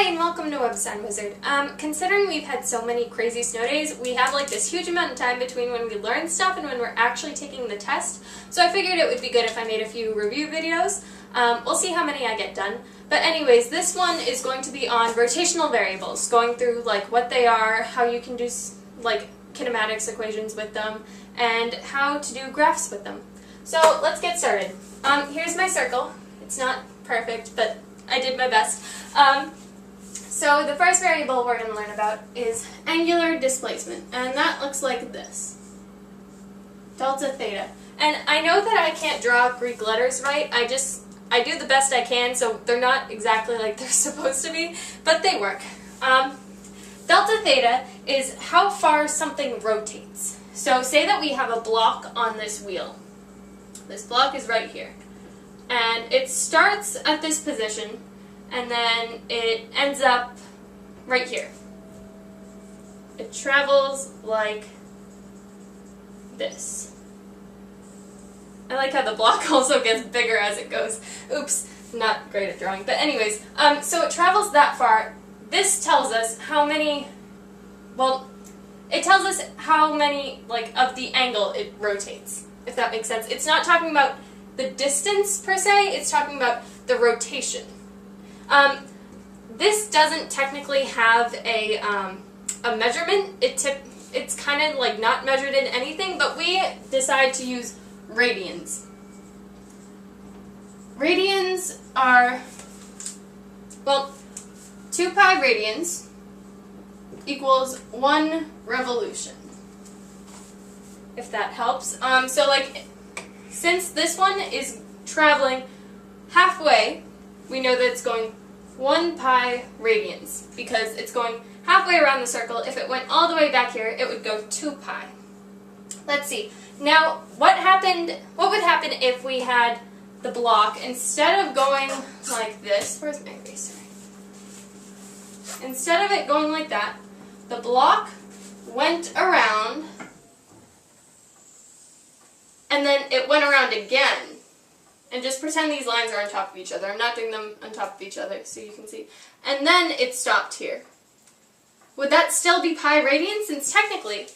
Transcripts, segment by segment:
Hi and welcome to Web Design Wizard. Considering we've had so many crazy snow days, we have like this huge amount of time between when we learn stuff and when we're actually taking the test. So I figured it would be good if I made a few review videos. We'll see how many I get done. But anyways, this one is going to be on rotational variables, going through like what they are, how you can do like kinematics equations with them, and how to do graphs with them. So let's get started. Here's my circle. It's not perfect, but I did my best. So the first variable we're going to learn about is angular displacement, and that looks like this. Delta theta. And I know that I can't draw Greek letters right, I do the best I can, so they're not exactly like they're supposed to be, but they work. Delta theta is how far something rotates. So say that we have a block on this wheel. This block is right here. And it starts at this position, and then it ends up right here. It travels like this. I like how the block also gets bigger as it goes. Oops, not great at drawing. But anyways, so it travels that far. This tells us how many, well, it tells us how many, like, of the angle it rotates, if that makes sense. It's not talking about the distance per se, it's talking about the rotation. This doesn't technically have a measurement. It's kind of like not measured in anything, but we decide to use radians. Radians are, well, 2 pi radians equals 1 revolution, if that helps. So like, since this one is traveling halfway, we know that it's going 1 pi radians, because it's going halfway around the circle. If it went all the way back here, it would go 2 pi. Let's see. Now, what would happen if we had the block, instead of going like this, where's my eraser? Instead of it going like that, the block went around, and then it went around again. And just pretend these lines are on top of each other. I'm not doing them on top of each other so you can see. And then it stopped here. Would that still be pi radians? Since technically,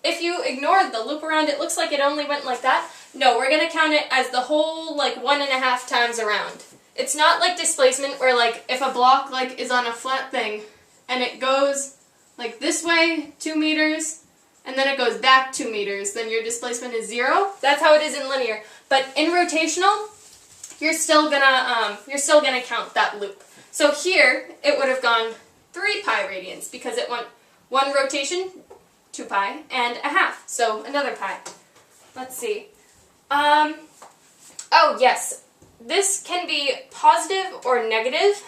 if you ignored the loop around, it looks like it only went like that. No, we're going to count it as the whole, like, 1.5 times around. It's not like displacement where, like, if a block, like, is on a flat thing and it goes, like, this way 2 meters and then it goes back 2 meters, then your displacement is 0. That's how it is in linear. But in rotational, you're still gonna count that loop. So here, it would have gone 3 pi radians, because it went 1 rotation, 2 pi, and a half, so another pi. Let's see. Oh yes, this can be positive or negative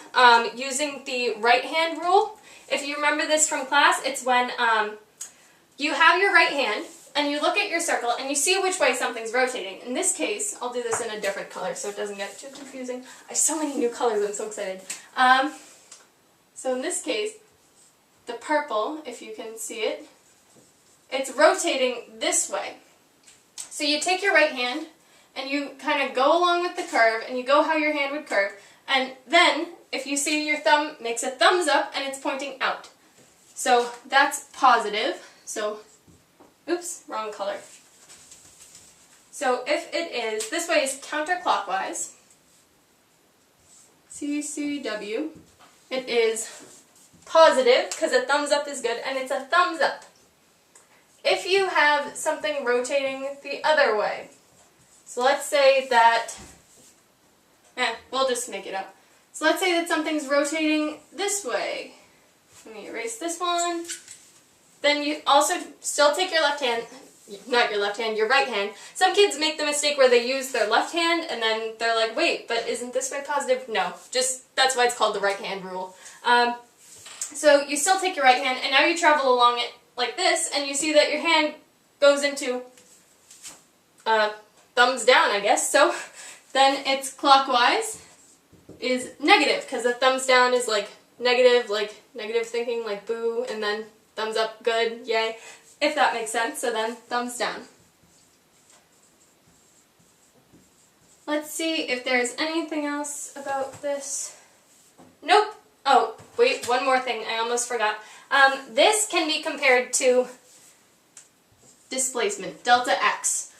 using the right-hand rule. If you remember this from class, it's when you have your right hand, and you look at your circle, and you see which way something's rotating. In this case, I'll do this in a different color so it doesn't get too confusing. I have so many new colors, I'm so excited. So in this case, the purple, if you can see it, it's rotating this way. So you take your right hand, and you kind of go along with the curve, and you go how your hand would curve, and then, if you see your thumb makes a thumbs up, and it's pointing out. So that's positive. So, oops, wrong color. So if it is, this way is counterclockwise, CCW, it is positive, because a thumbs up is good, and it's a thumbs up. If you have something rotating the other way, so let's say that, we'll just make it up. So let's say that something's rotating this way. Let me erase this one. Then you also still take your left hand, not your left hand, your right hand. Some kids make the mistake where they use their left hand and then they're like, wait, but isn't this way positive? No, just that's why it's called the right hand rule. So you still take your right hand, and now you travel along it like this, and you see that your hand goes into thumbs down, I guess. So then it's clockwise is negative, because the thumbs down is like negative thinking, like boo, and then thumbs up, good, yay, if that makes sense. So then thumbs down. Let's see if there's anything else about this. Nope. Oh, wait. one more thing, I almost forgot. This can be compared to displacement, delta x.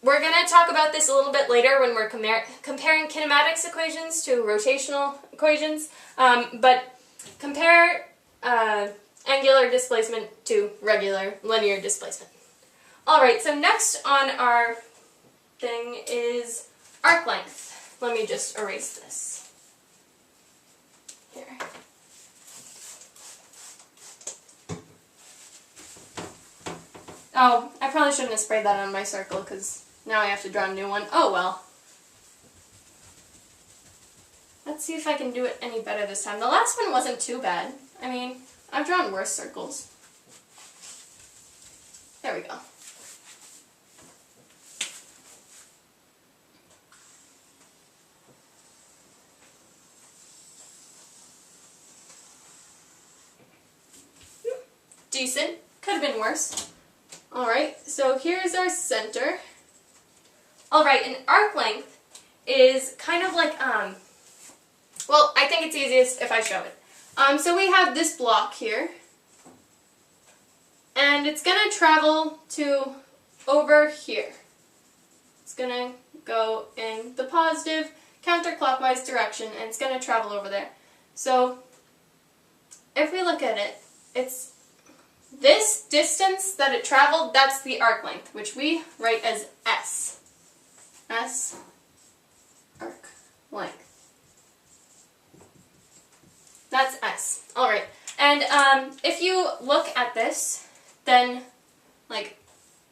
We're going to talk about this a little bit later when we're comparing kinematics equations to rotational equations, but compare angular displacement to regular linear displacement. Alright, so next on our thing is arc length. Let me just erase this. Here. Oh, I probably shouldn't have sprayed that on my circle because now I have to draw a new one. Oh well. Let's see if I can do it any better this time. The last one wasn't too bad. I mean, I've drawn worse circles. There we go. Decent. Could have been worse. Alright, so here's our center. Alright, an arc length is kind of like, well, I think it's easiest if I show it. So we have this block here, and it's going to travel to over here. It's going to go in the positive counterclockwise direction, and it's going to travel over there. So if we look at it, it's this distance that it traveled, that's the arc length, which we write as S. S, arc length. That's S. Alright, and if you look at this, then, like,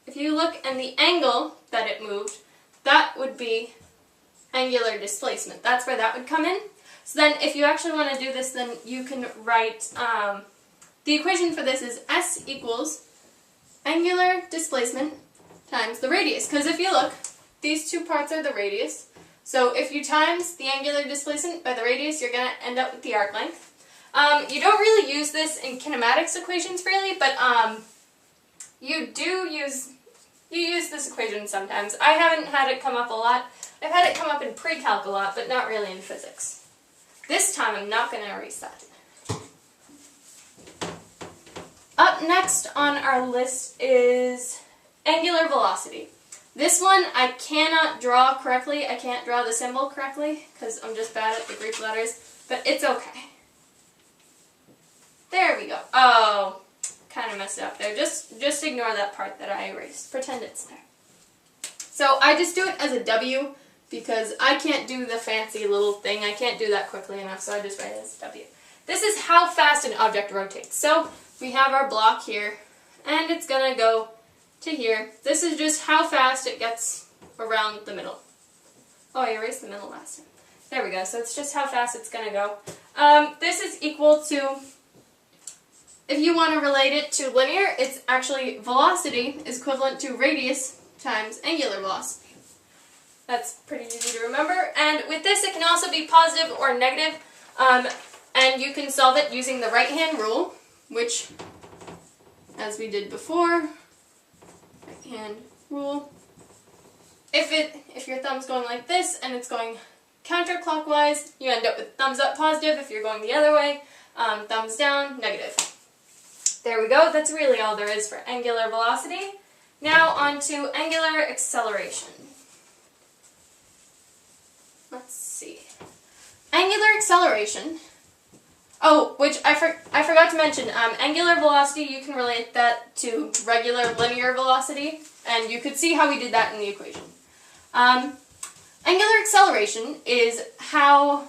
if you look at the angle that it moved, that would be angular displacement. That's where that would come in. So then if you actually want to do this, then you can write, the equation for this is S equals angular displacement times the radius. Because if you look, these two parts are the radius. So if you times the angular displacement by the radius, you're going to end up with the arc length. You don't really use this in kinematics equations really, but you use this equation sometimes. I haven't had it come up a lot. I've had it come up in pre-calc a lot, but not really in physics. This time I'm not going to erase that. Up next on our list is angular velocity. This one I cannot draw correctly. I can't draw the symbol correctly because I'm just bad at the Greek letters, but it's okay. There we go. Oh, kind of messed it up there. Just ignore that part that I erased. Pretend it's there. So I just do it as a W because I can't do the fancy little thing. I can't do that quickly enough, so I just write it as a W. This is how fast an object rotates. So we have our block here, and it's going to go to here. This is just how fast it gets around the middle. Oh, I erased the middle last time. There we go. So it's just how fast it's going to go. This is equal to, if you want to relate it to linear, it's actually velocity is equivalent to radius times angular velocity. That's pretty easy to remember. And with this, it can also be positive or negative, and you can solve it using the right-hand rule, which, as we did before, right-hand rule. If your thumb's going like this and it's going counterclockwise, you end up with thumbs up positive. If you're going the other way, thumbs down negative. There we go. That's really all there is for angular velocity. Now on to angular acceleration. Let's see. Angular acceleration. Oh, which I forgot to mention, angular velocity, you can relate that to regular linear velocity, and you could see how we did that in the equation. Angular acceleration is how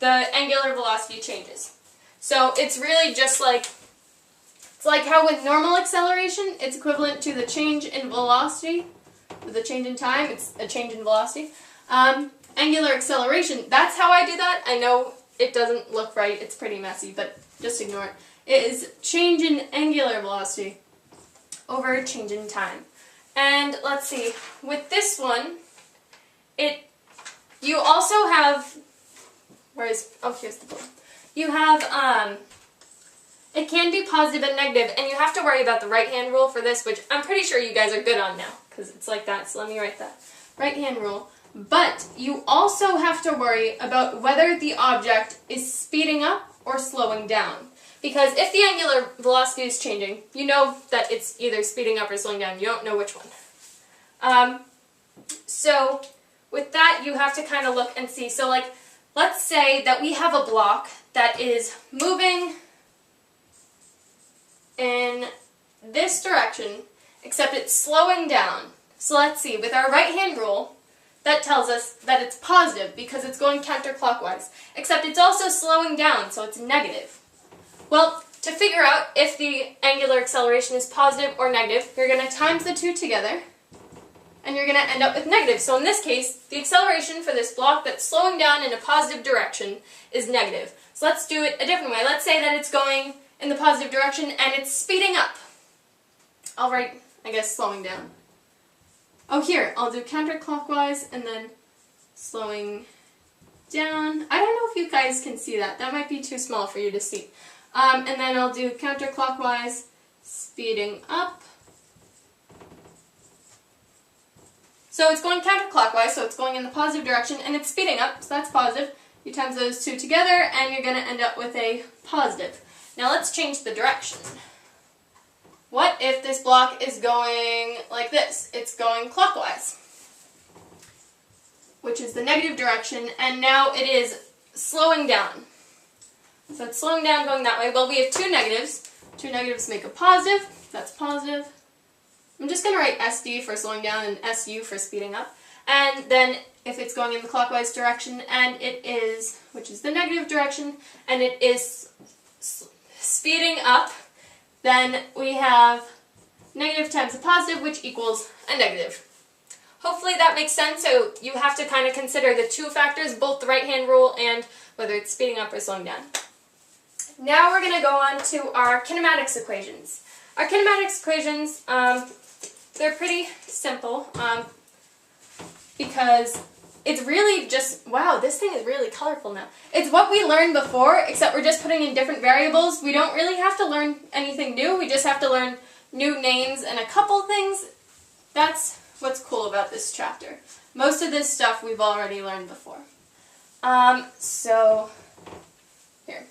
the angular velocity changes. So it's really just like, it's like how with normal acceleration, it's equivalent to the change in velocity. With the change in time, it's a change in velocity. Angular acceleration, that's how I do that. I know it doesn't look right, it's pretty messy, but just ignore it. It is change in angular velocity over change in time. And let's see, with this one, you also have, here's the blue. You have, it can be positive and negative, and you have to worry about the right-hand rule for this, which I'm pretty sure you guys are good on now, because it's like that, so let me write that. Right-hand rule. But you also have to worry about whether the object is speeding up or slowing down. Because if the angular velocity is changing, you know that it's either speeding up or slowing down. You don't know which one. So with that, you have to kind of look and see. So like, let's say that we have a block that is moving in this direction, except it's slowing down. So let's see, with our right-hand rule, that tells us that it's positive because it's going counterclockwise, except it's also slowing down, so it's negative. Well, to figure out if the angular acceleration is positive or negative, you're going to times the two together, and you're going to end up with negative. So in this case, the acceleration for this block that's slowing down in a positive direction is negative. So let's do it a different way. Let's say that it's going in the positive direction and it's speeding up. I'll write, I guess, slowing down. Oh, here, I'll do counterclockwise and then slowing down. I don't know if you guys can see that. That might be too small for you to see. And then I'll do counterclockwise, speeding up. So it's going counterclockwise, so it's going in the positive direction, and it's speeding up, so that's positive. You times those two together, and you're going to end up with a positive. Now let's change the direction. What if this block is going like this? It's going clockwise, which is the negative direction, and now it is slowing down. So it's slowing down, going that way. Well, we have two negatives. Two negatives make a positive. That's positive. I'm just going to write SD for slowing down and SU for speeding up. And then if it's going in the clockwise direction and it is, which is the negative direction, and it is speeding up, then we have negative times a positive, which equals a negative. Hopefully that makes sense. So you have to kind of consider the two factors, both the right-hand rule and whether it's speeding up or slowing down. Now we're going to go on to our kinematics equations. Our kinematics equations, they're pretty simple because it's really just, wow, this thing is really colorful now. It's what we learned before, except we're just putting in different variables. We don't really have to learn anything new. We just have to learn new names and a couple things. That's what's cool about this chapter. Most of this stuff we've already learned before. So, here.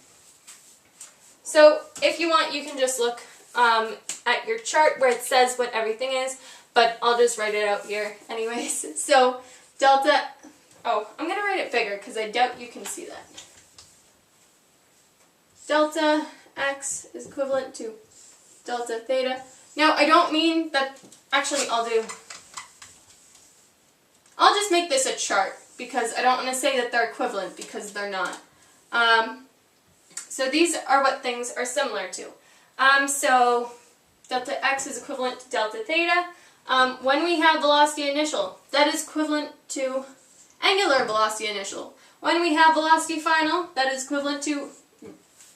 So, if you want, you can just look at your chart where it says what everything is, but I'll just write it out here anyways. So, delta, oh, I'm going to write it bigger because I doubt you can see that. Delta x is equivalent to delta theta. Now, I don't mean that, actually I'll just make this a chart because I don't want to say that they're equivalent because they're not. So these are what things are similar to. So delta x is equivalent to delta theta. When we have velocity initial, that is equivalent to angular velocity initial. When we have velocity final, that is equivalent to,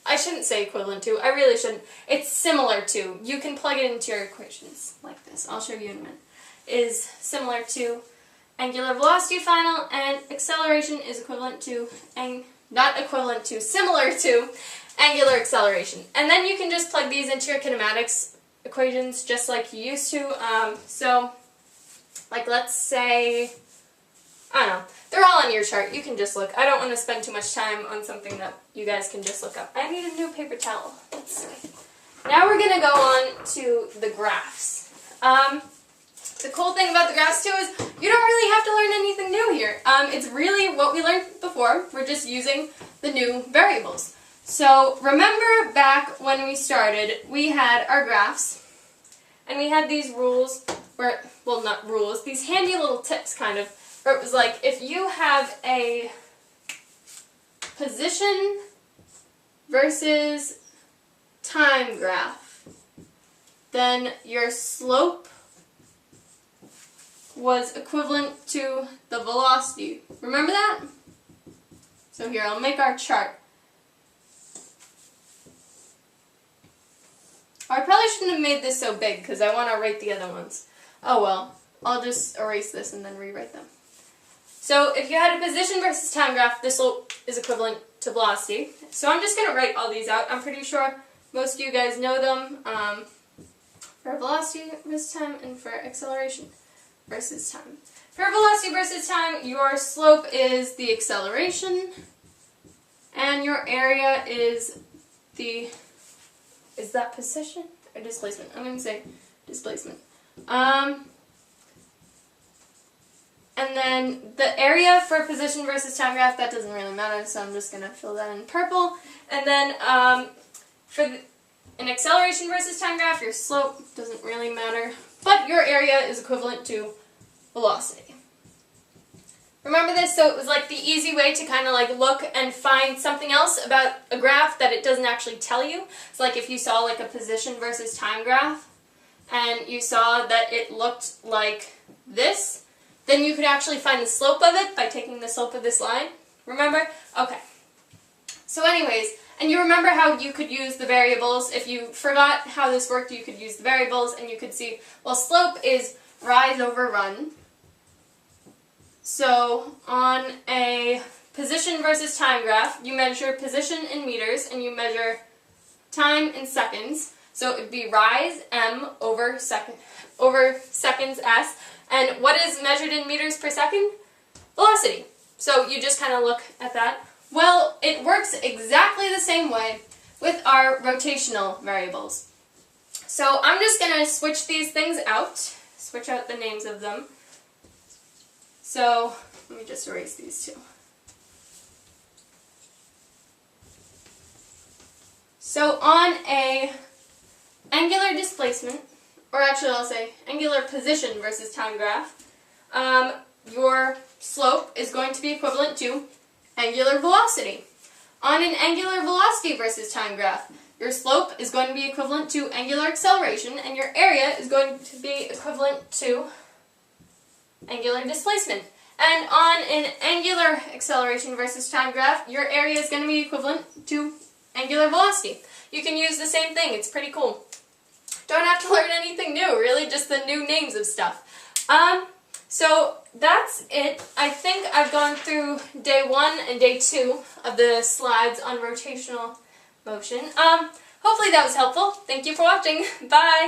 I shouldn't say equivalent to, I really shouldn't. It's similar to. You can plug it into your equations like this. I'll show you in a minute. Is similar to angular velocity final, and acceleration is equivalent to, not equivalent to, similar to angular acceleration. And then you can just plug these into your kinematics equations just like you used to. So, like let's say, I don't know, they're all on your chart. You can just look. I don't want to spend too much time on something that you guys can just look up. I need a new paper towel. Let's see. Now we're going to go on to the graphs. The cool thing about the graphs too is you don't really have to learn anything new here. It's really what we learned before. We're just using the new variables. So remember back when we started, we had our graphs, and we had these rules, where, well not rules, these handy little tips kind of, where it was like if you have a position versus time graph, then your slope was equivalent to the velocity. Remember that? So here, I'll make our chart. I probably shouldn't have made this so big because I want to write the other ones. Oh well, I'll just erase this and then rewrite them. So if you had a position versus time graph, the slope is equivalent to velocity. So I'm just going to write all these out. I'm pretty sure most of you guys know them for velocity versus time and for acceleration versus time. For velocity versus time, your slope is the acceleration, and your area is is that position or displacement? I'm going to say displacement. And then the area for position versus time graph, that doesn't really matter, so I'm just going to fill that in purple. And then for an acceleration versus time graph, your slope doesn't really matter, but your area is equivalent to velocity. Remember this? So it was like the easy way to kind of like look and find something else about a graph that it doesn't actually tell you. It's like if you saw like a position versus time graph and you saw that it looked like this, then you could actually find the slope of it by taking the slope of this line. Remember? Okay. So anyways, and you remember how you could use the variables. If you forgot how this worked, you could use the variables and you could see, well, slope is rise over run. So on a position versus time graph, you measure position in meters and you measure time in seconds. So it would be rise m over seconds s. And what is measured in meters per second? Velocity. So you just kind of look at that. Well, it works exactly the same way with our rotational variables. So I'm just going to switch these things out, switch out the names of them. So let me just erase these two. So on a angular displacement, or actually I'll say angular position versus time graph, your slope is going to be equivalent to angular velocity. On an angular velocity versus time graph, your slope is going to be equivalent to angular acceleration, and your area is going to be equivalent to angular displacement. And on an angular acceleration versus time graph, your area is going to be equivalent to angular velocity. You can use the same thing. It's pretty cool. Don't have to learn anything new, really, just the new names of stuff. So that's it. I think I've gone through day 1 and day 2 of the slides on rotational motion. Hopefully that was helpful. Thank you for watching. Bye!